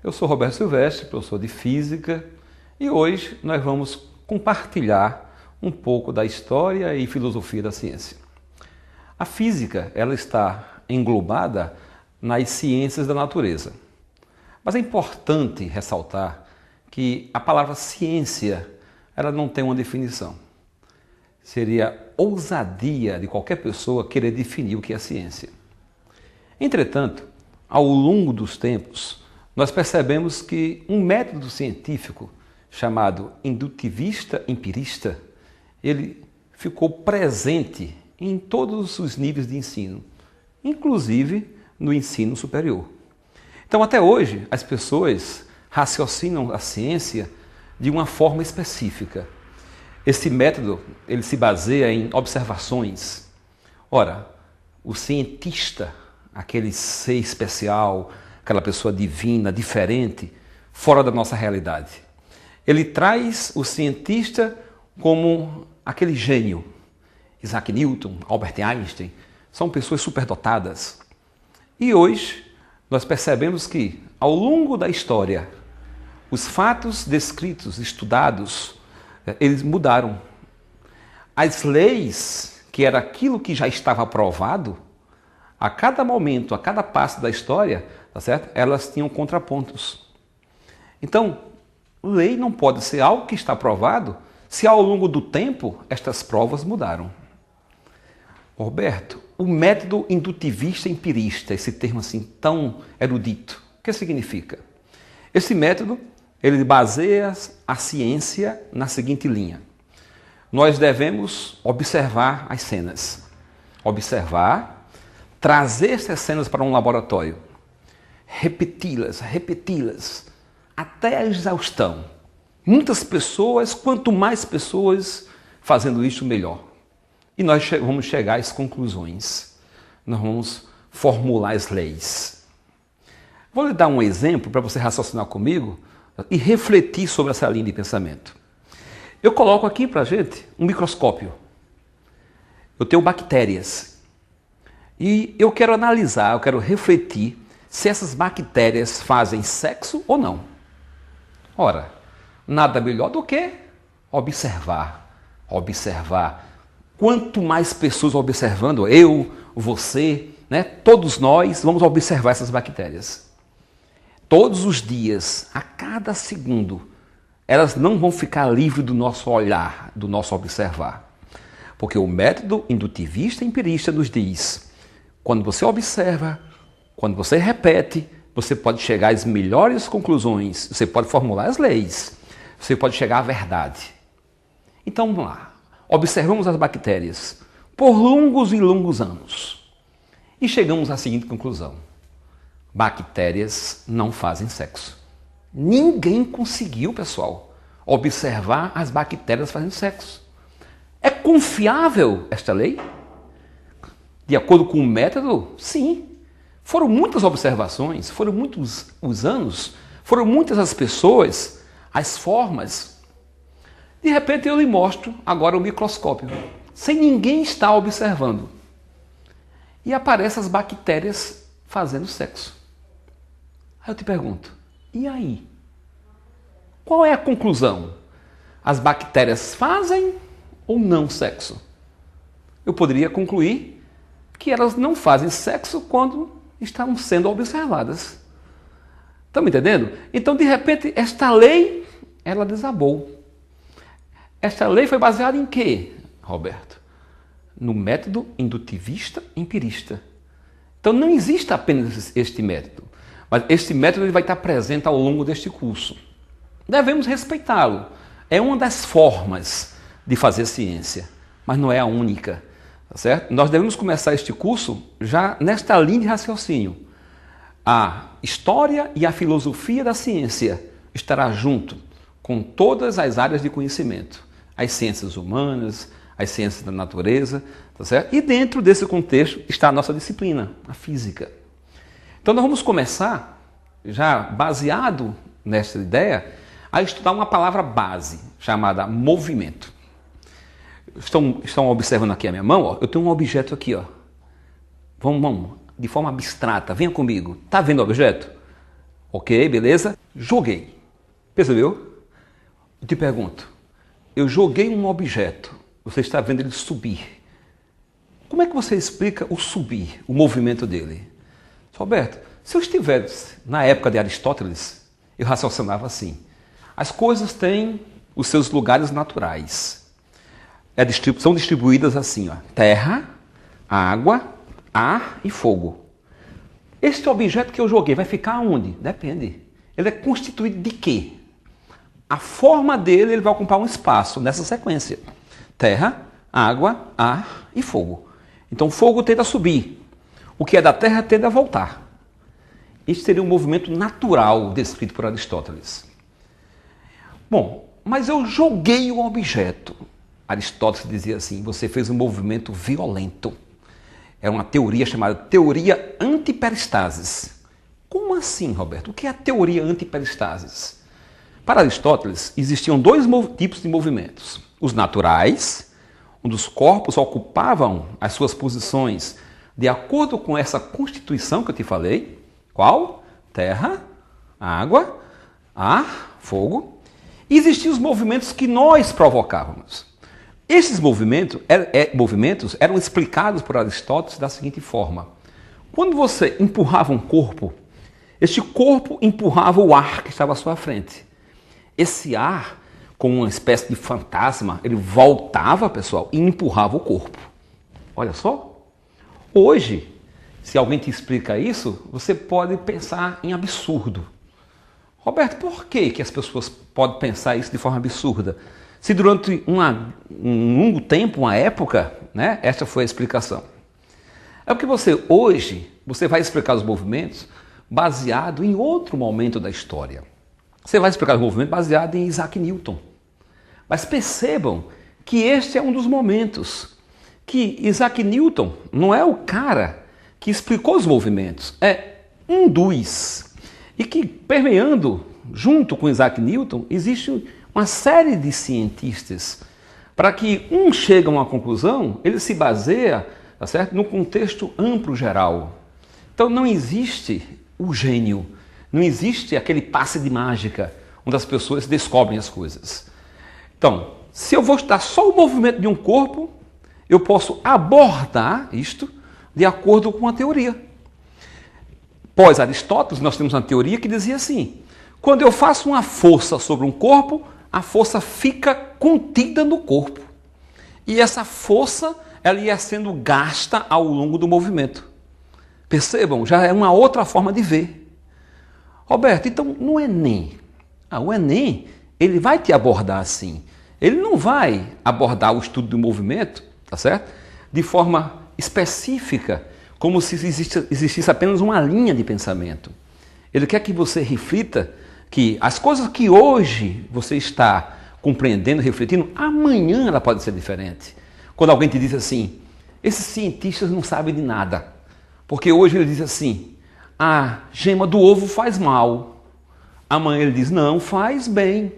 Eu sou Roberto Silvestre, professor de Física, e hoje nós vamos compartilhar um pouco da história e filosofia da ciência. A física, ela está englobada nas ciências da natureza. Mas é importante ressaltar que a palavra ciência, ela não tem uma definição. Seria ousadia de qualquer pessoa querer definir o que é ciência. Entretanto, ao longo dos tempos, nós percebemos que um método científico chamado indutivista empirista, ele ficou presente em todos os níveis de ensino, inclusive no ensino superior. Então, até hoje, as pessoas raciocinam a ciência de uma forma específica. Esse método, ele se baseia em observações. Ora, o cientista, aquele ser especial, aquela pessoa divina, diferente, fora da nossa realidade. Ele traz o cientista como aquele gênio. Isaac Newton, Albert Einstein, são pessoas superdotadas. E hoje nós percebemos que, ao longo da história, os fatos descritos, estudados, eles mudaram. As leis, que era aquilo que já estava aprovado, a cada momento, a cada passo da história, tá certo? Elas tinham contrapontos. Então, lei não pode ser algo que está aprovado se ao longo do tempo estas provas mudaram. Roberto, o método indutivista empirista, esse termo assim tão erudito, o que significa? Esse método, ele baseia a ciência na seguinte linha. Nós devemos observar as cenas. Observar, trazer essas cenas para um laboratório, repeti-las, até a exaustão. Muitas pessoas, quanto mais pessoas fazendo isso, melhor. E nós vamos chegar às conclusões. Nós vamos formular as leis. Vou lhe dar um exemplo para você raciocinar comigo e refletir sobre essa linha de pensamento. Eu coloco aqui para a gente um microscópio. Eu tenho bactérias. E eu quero analisar, eu quero refletir se essas bactérias fazem sexo ou não. Ora, nada melhor do que observar. Quanto mais pessoas observando, eu, você, todos nós vamos observar essas bactérias. Todos os dias, a cada segundo, elas não vão ficar livres do nosso olhar, do nosso observar. Porque o método indutivista empirista nos diz, quando você observa, quando você repete, você pode chegar às melhores conclusões, você pode formular as leis, você pode chegar à verdade. Então vamos lá, observamos as bactérias por longos e longos anos e chegamos à seguinte conclusão. Bactérias não fazem sexo. Ninguém conseguiu, pessoal, observar as bactérias fazendo sexo. É confiável esta lei? De acordo com o método? Sim. Foram muitas observações, foram muitos os anos, foram muitas as pessoas, as formas. De repente eu lhe mostro agora o microscópio, sem ninguém estar observando. E aparecem as bactérias fazendo sexo. Aí eu te pergunto, e aí? Qual é a conclusão? As bactérias fazem ou não sexo? Eu poderia concluir que elas não fazem sexo quando estão sendo observadas. Estão me entendendo? Então, de repente, esta lei, ela desabou. Esta lei foi baseada em quê, Roberto? No método indutivista empirista. Então, não existe apenas este método, mas este método ele vai estar presente ao longo deste curso. Devemos respeitá-lo. É uma das formas de fazer ciência, mas não é a única. Tá certo? Nós devemos começar este curso já nesta linha de raciocínio. A história e a filosofia da ciência estará junto com todas as áreas de conhecimento. As ciências humanas, as ciências da natureza, tá certo? E dentro desse contexto está a nossa disciplina, a física. Então nós vamos começar, já baseado nesta ideia, a estudar uma palavra base, chamada movimento. Estão observando aqui a minha mão? Ó? Eu tenho um objeto aqui. Ó. Vamos, de forma abstrata, venha comigo. Está vendo o objeto? Ok, beleza? Joguei. Percebeu? Eu te pergunto, eu joguei um objeto, você está vendo ele subir. Como é que você explica o subir, o movimento dele? Roberto, se eu estivesse na época de Aristóteles, eu raciocinava assim. As coisas têm os seus lugares naturais. São distribuídas assim, ó, terra, água, ar e fogo. Este objeto que eu joguei vai ficar onde? Depende. Ele é constituído de quê? A forma dele, ele vai ocupar um espaço nessa sequência. Terra, água, ar e fogo. Então, o fogo tende a subir. O que é da terra tende a voltar. Isso seria um movimento natural descrito por Aristóteles. Bom, mas eu joguei o objeto. Aristóteles dizia assim, você fez um movimento violento. É uma teoria chamada teoria antiperistases. Como assim, Roberto? O que é a teoria antiperistases? Para Aristóteles, existiam dois tipos de movimentos. Os naturais, onde os corpos ocupavam as suas posições de acordo com essa constituição que eu te falei. Qual? Terra, água, ar, fogo. E existiam os movimentos que nós provocávamos. Esses movimentos eram explicados por Aristóteles da seguinte forma. Quando você empurrava um corpo, este corpo empurrava o ar que estava à sua frente. Esse ar, como uma espécie de fantasma, ele voltava, pessoal, e empurrava o corpo. Olha só. Hoje, se alguém te explica isso, você pode pensar em absurdo. Roberto, por que as pessoas podem pensar isso de forma absurda? Se durante um longo tempo, uma época, né, essa foi a explicação. É porque hoje, você vai explicar os movimentos baseado em outro momento da história. Você vai explicar os movimentos baseado em Isaac Newton. Mas percebam que este é um dos momentos que Isaac Newton não é o cara que explicou os movimentos, é um dos. E que, permeando, junto com Isaac Newton, existe uma série de cientistas. Para que um chegue a uma conclusão, ele se baseia, tá certo, no contexto amplo geral. Então não existe o gênio, não existe aquele passe de mágica, onde as pessoas descobrem as coisas. Então, se eu vou estudar só o movimento de um corpo, eu posso abordar isto de acordo com a teoria. Pós Aristóteles, nós temos uma teoria que dizia assim, quando eu faço uma força sobre um corpo, a força fica contida no corpo. E essa força, ela ia sendo gasta ao longo do movimento. Percebam, já é uma outra forma de ver. Roberto, então no Enem, o Enem, ele vai te abordar assim. Ele não vai abordar o estudo do movimento, tá certo? De forma específica, como se existisse apenas uma linha de pensamento. Ele quer que você reflita que as coisas que hoje você está compreendendo, refletindo, amanhã ela pode ser diferente. Quando alguém te diz assim, esses cientistas não sabem de nada, porque hoje ele diz assim, a gema do ovo faz mal. Amanhã ele diz, não, faz bem.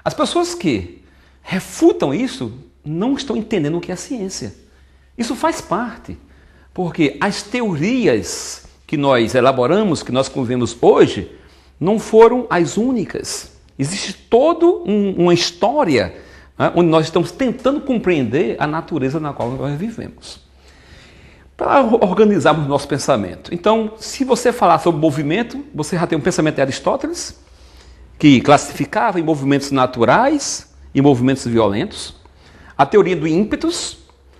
As pessoas que refutam isso não estão entendendo o que é ciência. Isso faz parte, porque as teorias que nós elaboramos, que nós convivemos hoje, não foram as únicas. Existe toda uma história, né, onde nós estamos tentando compreender a natureza na qual nós vivemos. Para organizarmos nosso pensamento. Então, se você falar sobre movimento, você já tem um pensamento de Aristóteles, que classificava em movimentos naturais e movimentos violentos. A teoria do ímpetus,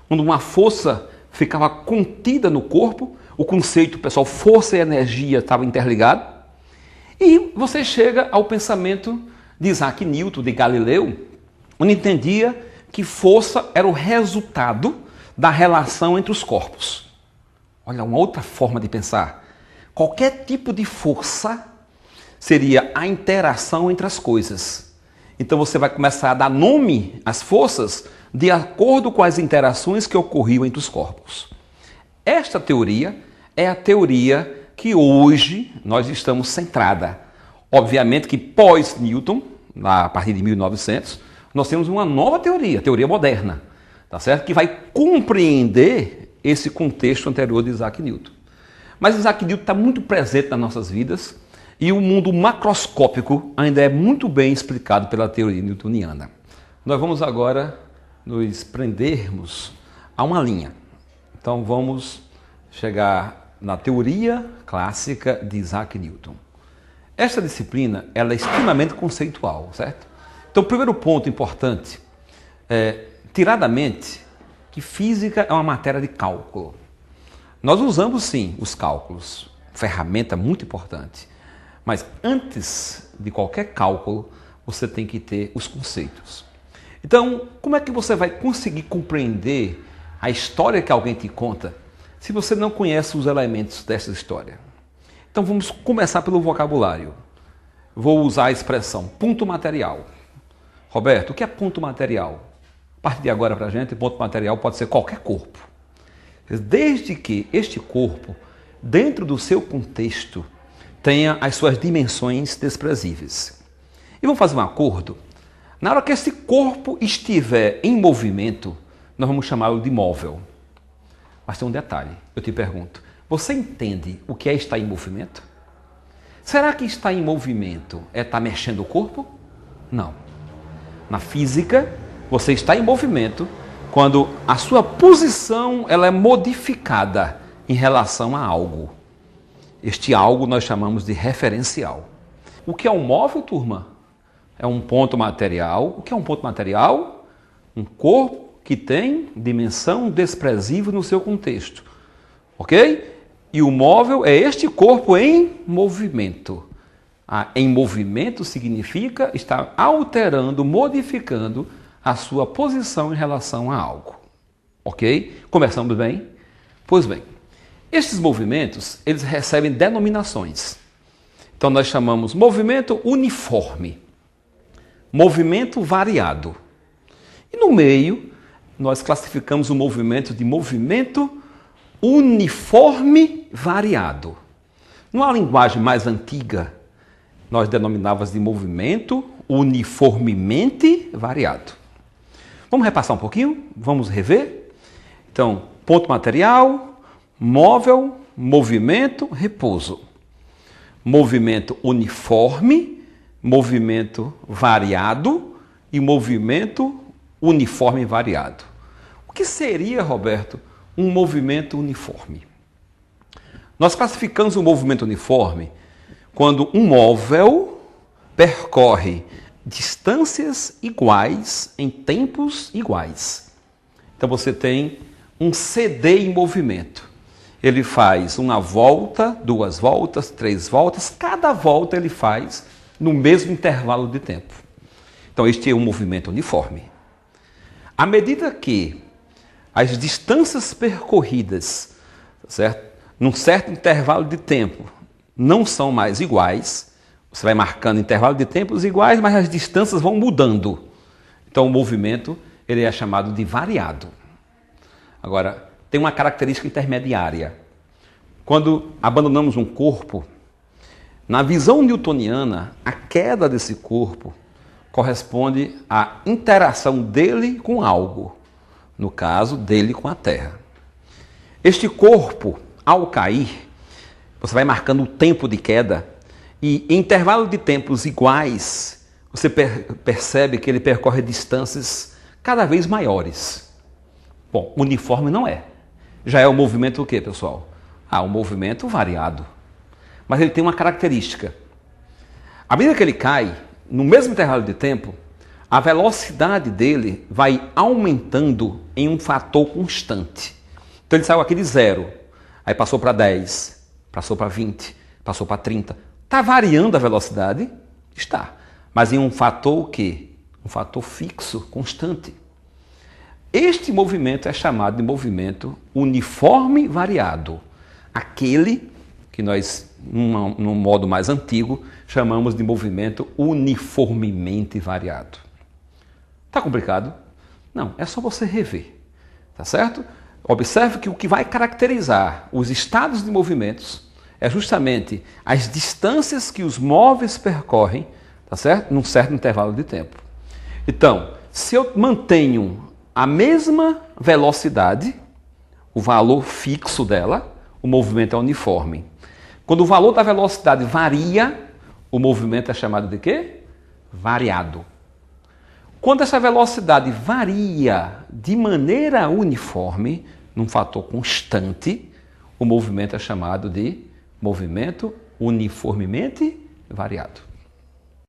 onde uma força ficava contida no corpo, o conceito, pessoal, força e energia estava interligado. E você chega ao pensamento de Isaac Newton, de Galileu, onde entendia que força era o resultado da relação entre os corpos. Olha, uma outra forma de pensar. Qualquer tipo de força seria a interação entre as coisas. Então você vai começar a dar nome às forças de acordo com as interações que ocorriam entre os corpos. Esta teoria é a teoria que hoje nós estamos centrada. Obviamente que pós-Newton, a partir de 1900, nós temos uma nova teoria, teoria moderna, tá certo? Que vai compreender esse contexto anterior de Isaac Newton. Mas Isaac Newton está muito presente nas nossas vidas E o mundo macroscópico ainda é muito bem explicado pela teoria newtoniana. Nós vamos agora nos prendermos a uma linha. Então vamos chegar na teoria clássica de Isaac Newton. Esta disciplina ela é extremamente conceitual, certo? Então o primeiro ponto importante é, tiradamente, que física é uma matéria de cálculo. Nós usamos sim os cálculos, ferramenta muito importante. Mas antes de qualquer cálculo, você tem que ter os conceitos. Então, como é que você vai conseguir compreender a história que alguém te conta se você não conhece os elementos dessa história? Então vamos começar pelo vocabulário. Vou usar a expressão ponto material. Roberto, o que é ponto material? A partir de agora para a gente, ponto material pode ser qualquer corpo. Desde que este corpo, dentro do seu contexto, tenha as suas dimensões desprezíveis. E vamos fazer um acordo? Na hora que esse corpo estiver em movimento, nós vamos chamá-lo de móvel. Mas tem um detalhe, eu te pergunto, você entende o que é estar em movimento? Será que estar em movimento é estar mexendo o corpo? Não. Na física, você está em movimento quando a sua posição ela é modificada em relação a algo. Este algo nós chamamos de referencial. O que é um móvel, turma? É um ponto material. O que é um ponto material? Um corpo que tem dimensão desprezível no seu contexto. Ok? E o móvel é este corpo em movimento. Em movimento significa estar alterando, modificando a sua posição em relação a algo. Ok? Começamos bem? Pois bem, estes movimentos, eles recebem denominações. Então nós chamamos movimento uniforme, movimento variado. E no meio, nós classificamos o movimento de movimento uniforme variado. Numa linguagem mais antiga, nós denominávamos de movimento uniformemente variado. Vamos repassar um pouquinho? Vamos rever? Então, ponto material, móvel, movimento, repouso. Movimento uniforme, movimento variado e movimento uniforme variado. O que seria, Roberto, um movimento uniforme? Nós classificamos o movimento uniforme quando um móvel percorre distâncias iguais em tempos iguais. Então você tem um CD em movimento. Ele faz uma volta, 2 voltas, 3 voltas, cada volta ele faz no mesmo intervalo de tempo. Então este é um movimento uniforme. À medida que as distâncias percorridas, certo? Num certo intervalo de tempo, não são mais iguais, você vai marcando intervalo de tempos iguais, mas as distâncias vão mudando. Então o movimento ele é chamado de variado. Agora, tem uma característica intermediária. Quando abandonamos um corpo, na visão newtoniana, a queda desse corpo corresponde à interação dele com algo. No caso, dele com a Terra. Este corpo, ao cair, você vai marcando o tempo de queda e em intervalo de tempos iguais, você percebe que ele percorre distâncias cada vez maiores. Bom, uniforme não é. Já é o movimento o quê, pessoal? Um movimento variado. Mas ele tem uma característica. À medida que ele cai, no mesmo intervalo de tempo, a velocidade dele vai aumentando em um fator constante. Então ele saiu aqui de 0, aí passou para 10, passou para 20, passou para 30. Está variando a velocidade? Está. Mas em um fator o quê? Um fator fixo, constante. Este movimento é chamado de movimento uniforme variado. Aquele que nós, num modo mais antigo, chamamos de movimento uniformemente variado. Está complicado? Não, é só você rever, tá certo? Observe que o que vai caracterizar os estados de movimentos é justamente as distâncias que os móveis percorrem, tá certo? Num certo intervalo de tempo. Então, se eu mantenho a mesma velocidade, o valor fixo dela, o movimento é uniforme. Quando o valor da velocidade varia, o movimento é chamado de quê? Variado. Quando essa velocidade varia de maneira uniforme, num fator constante, o movimento é chamado de movimento uniformemente variado.